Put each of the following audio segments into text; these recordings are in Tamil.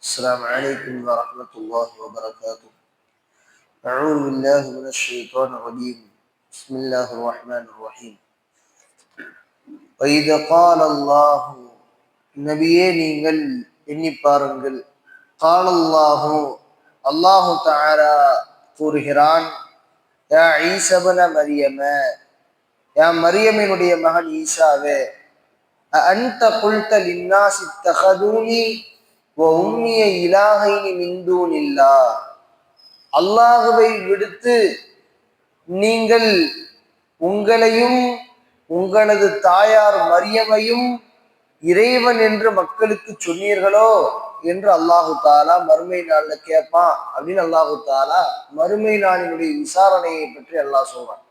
السلام عليكم ورحمة الله وبركاته. أعوذ بالله من الشيطان الرجيم. بسم الله الرحمن الرحيم. وإذا قال الله நபியே நீங்கள் எண்ணி பாருங்கள். قال الله அல்லாஹு தஆலா கூறுகிறான், யா ஈஸா இப்ன மரியம, யா மரியமினுடைய மகன் ஈசாவே, அன்த குல்த லின்னாஸ் இத்தகதூனி வ உம்மிய இலாஹைனி மின் தூனில்லாஹ், அல்லாஹுவை விடுத்து நீங்கள் உங்களையும் உங்களது தாயார் மரியமையும் இறைவன் என்று மக்களுக்கு சொன்னீர்களோ என்று அல்லாஹு தாலா மறுமை நாள்ல கேட்பான் அப்படின்னு அல்லாஹு தாலா மறுமை நாளினுடைய விசாரணையை பற்றி அல்லாஹ் சொல்றான்.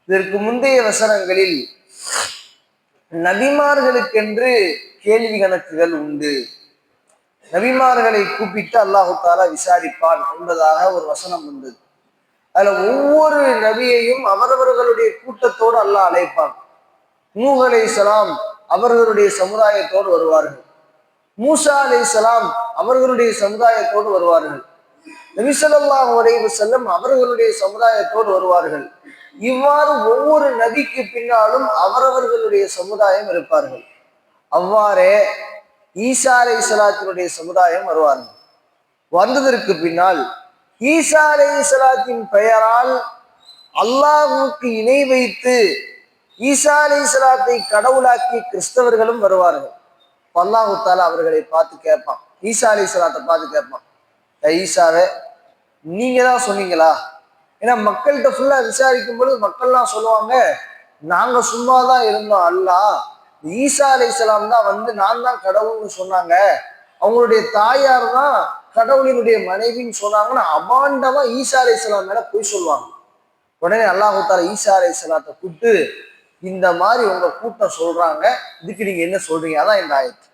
இதற்கு முந்தைய வசனங்களில் நபிமார்களுக்கென்று கேள்வி கணக்குகள் உண்டு, நபிமார்களை கூப்பிட்டு அல்லாஹு தாலா விசாரிப்பான் என்பதாக ஒரு வசனம் வந்தது. அதுல ஒவ்வொரு நபியையும் அவரவர்களுடைய கூட்டத்தோடு அல்லாஹ் அழைப்பான். நூஹ் அலைஹிஸ்ஸலாம் அவர்களுடைய சமுதாயத்தோடு வருவார்கள், மூசா அலைஹிஸ்ஸலாம் அவர்களுடைய சமுதாயத்தோடு வருவார்கள், நபி ஸல்லல்லாஹு அலைஹி வஸல்லம் அவர்களுடைய சமுதாயத்தோடு வருவார்கள். இவ்வாறு ஒவ்வொரு நபிக்கு பின்னாலும் அவரவர்களுடைய சமுதாயம் இருப்பார்கள். அவ்வாறே ஈசா அலைஹிஸ்ஸலாத்தினுடைய சமுதாயம் வருவார்கள். வந்ததற்கு பின்னால் ஈசா அலைஹிஸ்ஸலாத்தின் பெயரால் அல்லாஹ்வுக்கு இணை வைத்து ஈசா அலைஹிஸ்ஸலாத்தை கடவுளாக்கி கிறிஸ்தவர்களும் வருவார்கள். அல்லாஹு தாலா அவர்களை பார்த்து கேட்பான், ஈசா அலைஹிஸ்ஸலாத்தை பார்த்து கேட்பான், ஈசாவே நீங்க தான் சொன்னீங்களா? ஏன்னா மக்கள்கிட்ட ஃபுல்லா விசாரிக்கும் பொழுது மக்கள்லாம் சொல்லுவாங்க, நாங்க சும்மாதான் இருந்தோம், அல்லாஹ் ஈசா அலைஹிஸ்ஸலாம் தான் வந்து நான் தான் கடவுள்னு சொன்னாங்க, அவங்களுடைய தாயார் தான் கடவுளினுடைய மனைவின்னு சொன்னாங்கன்னு அபாண்டமா ஈசா அலைஹிஸ்ஸலாம் மேல போய் சொல்லுவாங்க. உடனே அல்லாஹு தாலா ஈசா அலைஹிஸ்ஸலாத்தை கூப்பிட்டு, இந்த மாதிரி உங்க கூட்டம் சொல்றாங்க, இதுக்கு நீங்க என்ன சொல்றீங்க? அதான் இந்த ஆயத்து.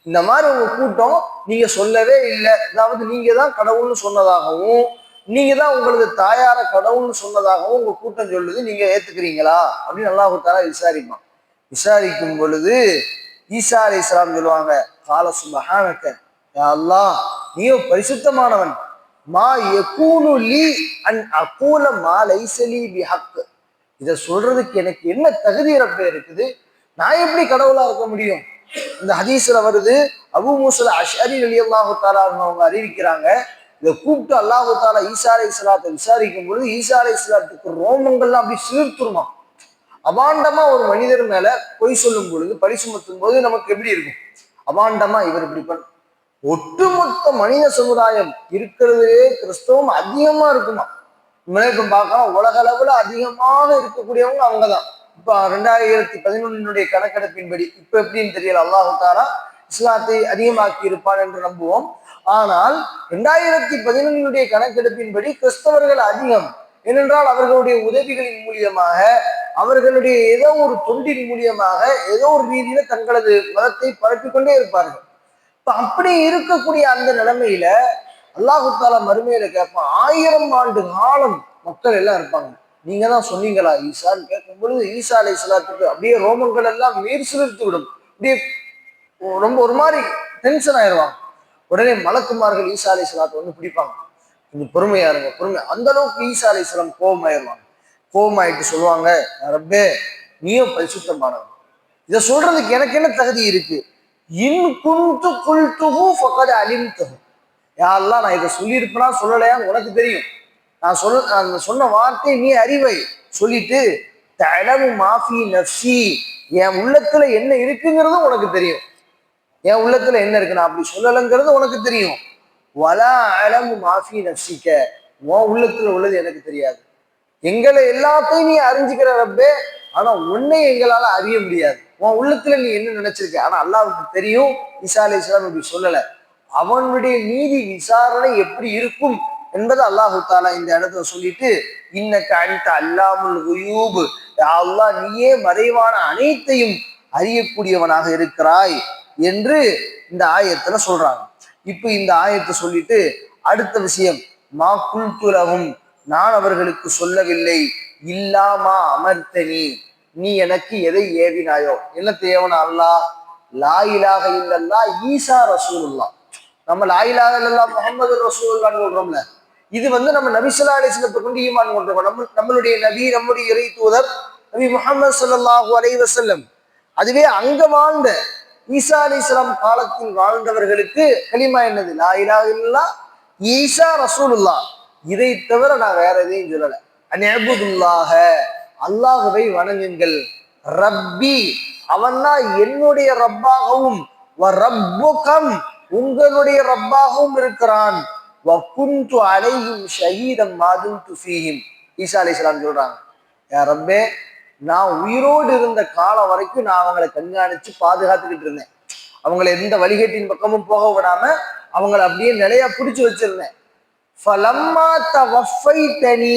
இந்த மாதிரி உங்க கூட்டம் நீங்க சொல்லவே இல்லை, அதாவது நீங்க தான் கடவுள்னு சொன்னதாகவும் நீங்க தான் உங்களது தாயார கடவுள்னு சொன்னதாகவும் உங்க கூட்டம் சொல்லுது, நீங்க ஏத்துக்கிறீங்களா அப்படின்னு அல்லாஹு தாலா விசாரிப்பான். விசாரிக்கும் பொழுது ஈசா அலைஹிஸ்ஸலாம் சொல்லுவாங்க, கால சுப்ஹானக யா அல்லாஹ், நீயோ பரிசுத்தமானவன், மா யகூனு லீ அன் அகூல மா லைஸ லீ பிஹக், இதை சொல்றதுக்கு எனக்கு என்ன தகுதி ரப்பே இருக்குது, நான் எப்படி கடவுளா இருக்க முடியும்? இந்த ஹதீஸ்ல வருது, அபூ மூஸா அஷ்அரி ரலியல்லாஹு தஆலா அவங்க அறிவிக்கிறாங்க, இதை கூப்பிட்டு அல்லாஹு தாலா ஈசா அலைஹிஸ்ஸலாத்தை விசாரிக்கும் பொழுது ஈசா அலைஹிஸ்ஸலாத்துக்கு ரோமங்கள்லாம் அப்படி சிலிர்த்துருமா. அபாண்டமா ஒரு மனிதர் மேல பொய் சொல்லும் பொழுது, பழி சுமத்தும் போது நமக்கு எப்படி இருக்கும்? அபாண்டமா இவர் இப்படி பண்ண, ஒட்டுமொத்த மனித சமுதாயம் இருக்கிறதுலே கிறிஸ்தவம் அதிகமா இருக்குமா. இப்ப பார்க்கலாம், உலக அளவுல அதிகமாக இருக்கக்கூடியவங்க அவங்கதான். இப்ப 2011 கணக்கெடுப்பின்படி இப்ப எப்படின்னு தெரியல, அல்லாஹு தாலா இஸ்லாத்தை அதிகமாக்கி இருப்பான் என்று நம்புவோம். ஆனால் 2011 கணக்கெடுப்பின்படி கிறிஸ்தவர்கள் அதிகம். ஏனென்றால் அவர்களுடைய உதவிகளின் மூலியமாக, அவர்களுடைய ஏதோ ஒரு தொண்டின் மூலியமாக ஏதோ ஒரு ரீதியில தங்களது மதத்தை பரப்பிக்கொண்டே இருப்பார்கள். இப்ப அப்படி இருக்கக்கூடிய அந்த நிலைமையில அல்லாஹு தாலா மறுமையில கேட்பான், 1000 ஆண்டு காலம் மக்கள் எல்லாம் இருப்பாங்க, நீங்க தான் சொன்னீங்களா ஈசான்னு கேட்கும் பொழுது ஈசா அலைஹிஸ்ஸலாத்துக்கு அப்படியே ரோமங்கள் எல்லாம் நீர் சிலிர்த்து விடும், அப்படியே ரொம்ப ஒரு மாதிரி டென்ஷன் ஆயிடுவாங்க. உடனே மலக்குமார்கள் ஈசா அலைஹிஸ்ஸலாத்தை வந்து பிடிப்பாங்க, கொஞ்சம் பொறுமையா இருங்க பொறுமை. அந்த அளவுக்கு ஈசா அலைஹிஸ்ஸலாம் கோபமாயிருவாங்க. கோபமாயிட்டு சொல்லுவாங்க, ரப்பே நீயும் பரிசுத்தமானவன், இதை சொல்றதுக்கு எனக்கு என்ன தகுதி இருக்கு? இன் குன்து குல்துஹு ஃபகத் அலிம்துஹு, யா அல்லாஹ் நான் இதை சொல்லியிருப்பேனா சொல்லலையான்னு உனக்கு தெரியும், நான் சொன்ன வார்த்தை நீ அறிவை சொல்லிட்டு, தஅலமு மா ஃபீ நஃப்ஸி, என் உள்ளத்துல என்ன இருக்குங்கிறதும் உனக்கு தெரியும், என் உள்ளத்துல என்ன இருக்கு நான் அப்படி சொல்லலைங்கிறது உனக்கு தெரியும். வலா அலமு மா ஃபீ நஃப்ஸிக, உன் உள்ளத்துல உள்ளது எனக்கு தெரியாது. எங்களை எல்லாத்தையும் நீ அறிஞ்சுக்கிற ரப்பே, ஆனா உன்னை எங்களால அறிய முடியாது. உன் உள்ளத்துல நீ என்ன நினைச்சிருக்க, ஆனா அல்லாஹ்வுக்கு தெரியும். ஈசா அலைஹிஸ்ஸலாம் இப்படி சொல்லல. அவனுடைய நீதி விசாரணை எப்படி இருக்கும் என்பது அல்லாஹு தாலா இந்த இடத்துல சொல்லிட்டு, இன்னக அன்த அல்லாமுல் குயூப், அல்லாஹ் நீயே மறைவான அனைத்தையும் அறியக்கூடியவனாக இருக்கிறாய் என்று இந்த ஆயத்துல சொல்றாங்க. இப்ப இந்த ஆயத்தை சொல்லிட்டு அடுத்த விஷயம், மா குல்து லஹும், நான் அவர்களுக்கு சொல்லவில்லை, இல்லாமா அமர்த்தனி, நீ எனக்கு எதை ஏவினாயோ. என்ன தேவனா? அல்லாஹ் லா இலாஹ இல்லல்லாஹ் ஈசா ரசூலுல்லாஹ், நம்ம லா இலாஹ இல்லல்லாஹ் முஹம்மது ரசூலுல்லாஹ்னு சொல்றோம்ல, இது நம்ம நபி ஸல்லல்லாஹு அலைஹி வஸல்லத்தை கொண்டு ஈமான் கொள்றோம். நம்மளுடைய நபி, நம்முடைய இறை தூதர் நபி முஹம்மது ஸல்லல்லாஹு அலைஹி வஸல்லம். அதுவே அங்க வாழ்ந்த ஈசா அலைஹிஸ்ஸலாம் காலத்தில் வாழ்ந்தவர்களுக்கு கலிமா என்னது? லா இலாஹ இல்லல்லாஹ் ஈசா ரசூலுல்லாஹ். இதை தவிர நான் வேற எதையும் சொல்லல. அன்அபுதுல்லாஹ, அல்லாஹ்வை வணங்குங்கள். ரப்பி, அவன்னா என்னுடைய ரப்பாகவும், வ ரப்புகம், உங்களுடைய ரப்பாகவும் இருக்கிறான். வகுந்து அலைஹிம் ஷஹீதம் மா தும்து ஃபீஹிம். ஈசா அலைஹிஸ்ஸலாம் சொல்றாங்க, யா ரப்பே, நான் உயிரோடு இருந்த காலம் வரைக்கும் நான் அவங்களை கண்காணிச்சு பாதுகாத்துக்கிட்டு இருந்தேன். அவங்களை எந்த வழிகேட்டின் பக்கமும் போக விடாம அவங்களை அப்படியே நிலையா பிடிச்சு வச்சிருந்தேன். ஃபலம்மா தவஃபைதனி,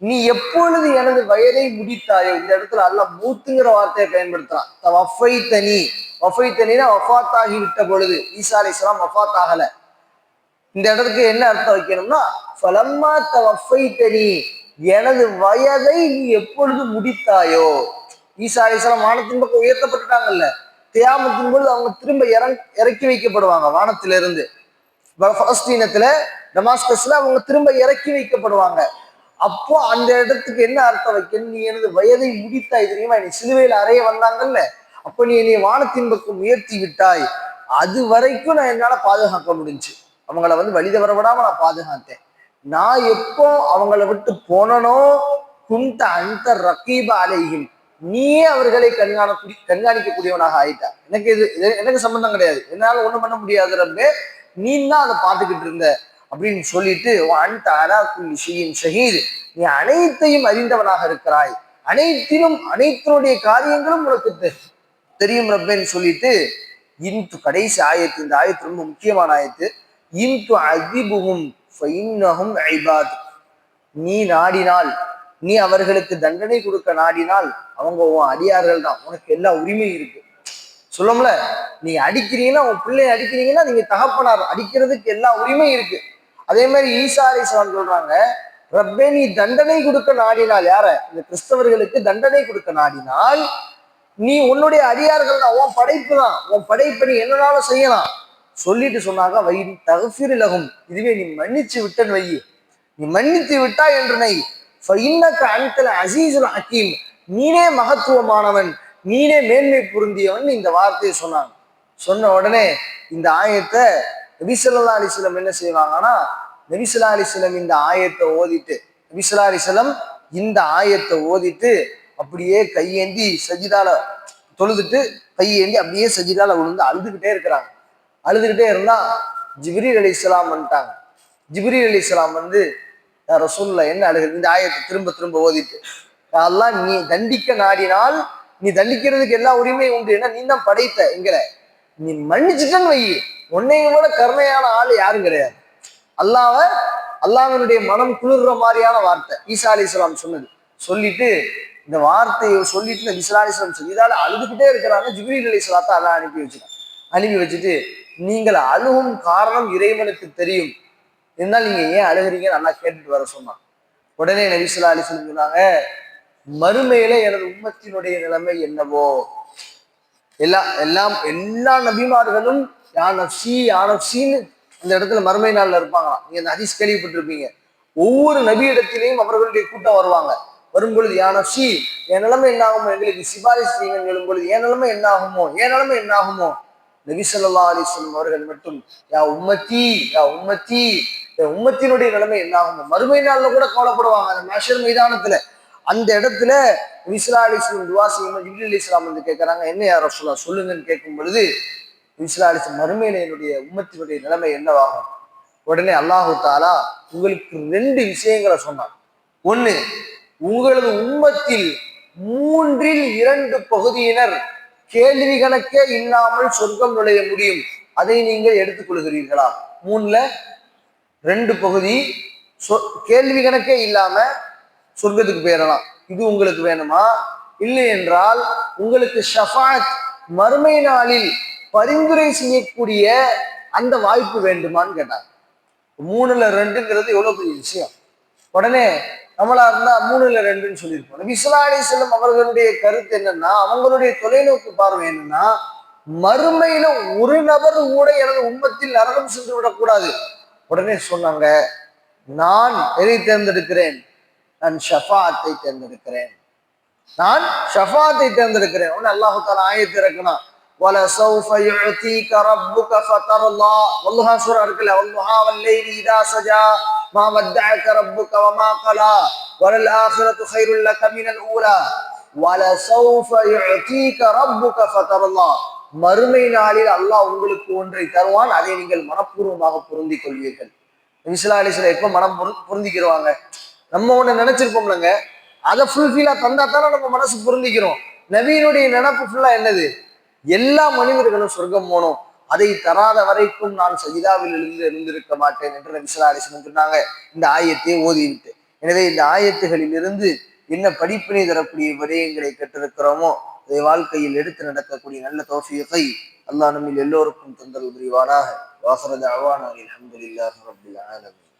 நீ எப்பொழுது எனது வயதை முடித்தாயோ, இந்த இடத்துல அல்லாஹ் மூத்துங்கிற வார்த்தையை பயன்படுத்துறான். தவஃபைதனி, வஃபைதனினா வஃபாத் ஆகி விட்ட பொழுது. ஈசா அலைஹிஸ்ஸலாம் வஃபாத் ஆகல. இந்த இடத்துக்கு என்ன அர்த்தம் வைக்கணும்னா, ஃபலம்மா தவஃபைதனி, எனது வயதை நீ எப்பொழுது முடித்தாயோ. ஈசா அலைஹிஸ்ஸலாம் வானத்தின் பக்கம் உயர்த்தப்பட்டுட்டாங்கல்ல, கியாமத்தின் பொழுது அவங்க திரும்ப இறக்கி வைக்கப்படுவாங்க வானத்திலிருந்து. பலஸ்தீனத்துல டமாஸ்கஸ்ல அவங்க திரும்ப இறக்கி வைக்கப்படுவாங்க. அப்போ அந்த இடத்துக்கு என்ன அர்த்தம் வைக்கணும்? நீ எனது வயதை முடித்தாய் தெரியுமா, நீ சிலுவையில் அறைய வந்தாங்கல்ல, அப்ப நீ என்னை வானத்தின் பக்கம் உயர்த்தி விட்டாய். அது வரைக்கும் நான் என்னால பாதுகாக்க முடிஞ்சு, அவங்கள வழி தவற விடாம நான் பாதுகாத்தேன். நான் எப்போ அவங்கள விட்டு போனனோ, குந்த அந்த ரகீப அலைஹிம், நீயே அவர்களை கண்காணிக்கக்கூடியவனாக ஆயிட்டா. எனக்கு சம்பந்தம் கிடையாது, என்னால ஒண்ணும் பண்ண முடியாது ரப்பே, நீ தான் அதை பார்த்துக்கிட்டு இருந்த அப்படின்னு சொல்லிட்டு, அந்த அலா குல்லி ஷைஇன் ஷஹீத், நீ அனைத்தையும் அறிந்தவனாக இருக்கிறாய், அனைத்தினுடைய காரியங்களும் உனக்கு தெரியும் ரப்பேன்னு சொல்லிட்டு, இன்து கடைசி ஆயத்து, இந்த ஆயத்து ரொம்ப முக்கியமான ஆயத்து. இன்து அதிபுகும் ஃபஇன்னஹும் இபாத், நீ நாடினால், நீ அவர்களுக்கு தண்டனை கொடுக்க நாடினால் அவங்க உன் அடியார்கள் தான், உனக்கு எல்லா உரிமையும் இருக்கு. சொல்லம்ல, நீ அடிக்கிறீங்கன்னா, உன் பிள்ளைய அடிக்கிறீங்கன்னா நீங்க தகப்பனார், அடிக்கிறதுக்கு எல்லா உரிமையும் இருக்கு. அதே மாதிரி ஈசா அலைஹிஸ்ஸலாம் சொல்றாங்க, ரப்பே நீ தண்டனை கொடுக்க நாடினால், யார? இந்த கிறிஸ்தவர்களுக்கு தண்டனை கொடுக்க நாடினால், நீ உன்னுடைய அடியார்கள் தான், உன் படைப்பு தான், உன் படைப்பை நீ என்னனாலும் செய்யலாம் சொல்லிட்டு சொன்னாங்க, வயிறு தகுஃபிருலகும், இதுவே நீ மன்னிச்சு விட்டன்னு வை, நீ மன்னித்து விட்டா என்று நை, ஃபஇன்னக அன்தல் அஸீஸுல் ஹக்கீம், நீனே மகத்துவமானவன், நீனே மேன்மை பொருந்தியவன் இந்த வார்த்தையை சொன்னாங்க. சொன்ன உடனே இந்த ஆயத்தை நபி ஸல்லல்லாஹு அலைஹி வஸல்லம் என்ன செய்வாங்கன்னா, நபி ஸல்லல்லாஹு அலைஹி வஸல்லம் இந்த ஆயத்தை ஓதிட்டு, நபி ஸல்லல்லாஹு அலைஹி வஸல்லம் இந்த ஆயத்தை ஓதிட்டு அப்படியே கையேந்தி சஜிதால தொழுதுட்டு, கையேந்தி அப்படியே சஜிதால விழுந்து அழுதுகிட்டே இருக்கிறாங்க. அழுதுகிட்டே இருந்தா ஜிப்ரீல் அலைஹிஸ்ஸலாம் வந்துட்டாங்க. ஜிப்ரீல் அலைஹிஸ்ஸலாம் ரசூலுல்லாஹ் என்ன அழுகுது, இந்த ஆயத்தை திரும்ப திரும்ப ஓதிட்டு, அல்லாஹ் நீ தண்டிக்க நாடினால் நீ தண்டிக்கிறதுக்கு எல்லா உரிமையும் உண்டு, ஏன்னா நீ தான் படைத்த என்கிற, நீ மன்னிச்சுட்டன்னு வை, உன்னைய விட கருணையான ஆள் யாரும் கிடையாது. அல்லாஹ்வினுடைய மனம் குளிர்ற மாதிரியான வார்த்தை ஈசா அலைஹிஸ்ஸலாம் சொன்னது. சொல்லிட்டு இந்த வார்த்தையை சொல்லிட்டு நபி ஸல்லல்லாஹு அலைஹி வஸல்லம் சொல்லி இதால அழுதுகிட்டே இருக்கிறாங்க. ஜிப்ரீல் அலைஹிஸ்ஸலாத்தை அல்லாஹ் அனுப்பி வச்சுட்டு, நீங்கள் அழுகும் காரணம் இறைவனுக்கு தெரியும், இருந்தாலும் நீங்க ஏன் அழுகிறீங்கன்னு நல்லா கேட்டுட்டு வர சொன்னான். உடனே நபி ஸல்லல்லாஹு அலைஹி வஸல்லம் சொன்னாங்க, மறுமையில எனது உம்மத்தினுடைய நிலைமை என்னவோ, எல்லா நபிமார்களும் யா நஃப்ஸி யா நஃப்ஸின்னு அந்த இடத்துல மறுமை நாள்ல இருப்பாங்களாம். நீங்க அந்த ஹதீஸ் கேள்விப்பட்டிருப்பீங்க. ஒவ்வொரு நபி இடத்திலையும் அவர்களுடைய கூட்டம் வருவாங்க. வரும் பொழுது யா நஃப்ஸி, என் நிலைமை என்ன ஆகுமோ, எங்களுக்கு சிபாரிசு செய்யுங்கன்னு சொல்லும் பொழுது என் நிலைமை என்ன ஆகுமோ, என் நிலைமை என்ன ஆகுமோ, நபி ஸல்லல்லாஹு அலைஹி வஸல்லம் அவர்கள் மட்டும் யா உம்மத்தி யா உம்மத்தி, என் உம்மத்தினுடைய நிலைமை என்ன ஆகுமோ, மறுமை நாள்ல கூட கவலைப்படுவாங்க. அந்த மஹ்ஷர் மைதானத்துல அந்த இடத்துல நபி ஸல்லல்லாஹு அலைஹி வஸல்லம் துஆ செய்யும்போது ஜிப்ரீல் அலைஹிஸ்ஸலாம் கேட்கறாங்க, என்ன யா ரசூலல்லாஹ் சொல்லுங்கன்னு கேட்கும் பொழுது நபி ஸல்லல்லாஹு அலைஹி வஸல்லம் மறுமையில என்னுடைய உம்மத்தினுடைய நிலைமை என்னவாகும். உடனே அல்லாஹு தஆலா உங்களுக்கு 2 விஷயங்களை சொன்னான். ஒண்ணு, உங்களது உம்மத்தில் 3/2 பகுதியினர் கேள்வி கணக்கே இல்லாமல் சொர்க்கம் நுழைய முடியும், அதை நீங்கள் எடுத்துக்கொள்கிறீர்களா? 3/2 பகுதி கேள்வி கணக்கே இல்லாம சொர்க்கத்துக்கு போயிடலாம், இது உங்களுக்கு வேணுமா? இல்லை என்றால் உங்களுக்கு ஷஃபாத், மறுமை நாளில் பரிந்துரை செய்யக்கூடிய அந்த வாய்ப்பு வேண்டுமான்னு கேட்டாங்க. 3/2ங்கிறது எவ்வளவு பெரிய விஷயம். உடனே நம்மளா இருந்தா 3/2ன்னு சொல்லியிருப்போம். நபி ஸல்லல்லாஹு அலைஹி வஸல்லம் அவர்களுடைய கருத்து என்னன்னா, அவங்களுடைய தொலைநோக்கு பார்வை என்னன்னா, மறுமையில ஒரு நபர் கூட எனது உம்மத்தில் நரகம் சென்று விடக்கூடாது. உடனே சொன்னாங்க, நான் எதை தேர்ந்தெடுக்கிறேன்? நான் ஷஃபாத்தை தேர்ந்தெடுக்கிறேன். நான் ஷஃபாத்தை தேர்ந்தெடுக்கிறேன். உடனே அல்லாஹ் தஆலா ஆயத்தை இறக்குனான், وَلَسَوْفَ يُعْتِيكَ رَبُّكَ فَتَرْضَى. வல்லுஹா சூரா இருக்குல்ல, வல்லுஹா வல்லைலி இதா சஜா மா வத்தஅக ரப்புக வமா கலா வலல்ஆখিরাতু கைருல் லக மினல் ஊலா وَلَسَوْفَ يُعْتِيكَ رَبُّكَ فَتَرْضَى. மறுமை நாளில் அல்லாஹ் உங்களுக்கு ஒன்றை தருவான், அதை நீங்கள் மனப்பூர்வமாக பொருந்திக் கொள்வீர்கள். நபி ஸல்லல்லாஹு அலைஹி வஸல்லம் எப்ப மனம் பொருந்திக்கிறவாங்க? நம்ம ஒண்ணு நினைச்சிருப்போம்லங்க, அதை ஃபுல்ஃபில்லா தந்தா தானே நம்ம மனசு பொருந்திக்கிறோம். நபியினுடைய நினைப்பு ஃபுல்லா என்னது? எல்லா மனிதர்களும் சொர்க்கம் போனோம், அதை தராத வரைக்கும் நான் சஜிதாவில் இருந்திருக்க மாட்டேன் என்று நபி ஸல்லல்லாஹு அலைஹி வஸல்லம் சொன்னாங்க. இந்த ஆயத்தை ஓதிவிட்டு, எனவே இந்த ஆயத்துகளில் இருந்து என்ன படிப்பினை தரக்கூடிய விடயங்களை கற்றிருக்கிறோமோ அதை வாழ்க்கையில் எடுத்து நடக்கக்கூடிய நல்ல தௌஃபீகை அல்லாஹ் நம்மில் எல்லோருக்கும் தந்தல் புரிவானாக. வாஹிரு தஅவானா அல்ஹம்துலில்லாஹி ரப்பில் ஆலமீன்.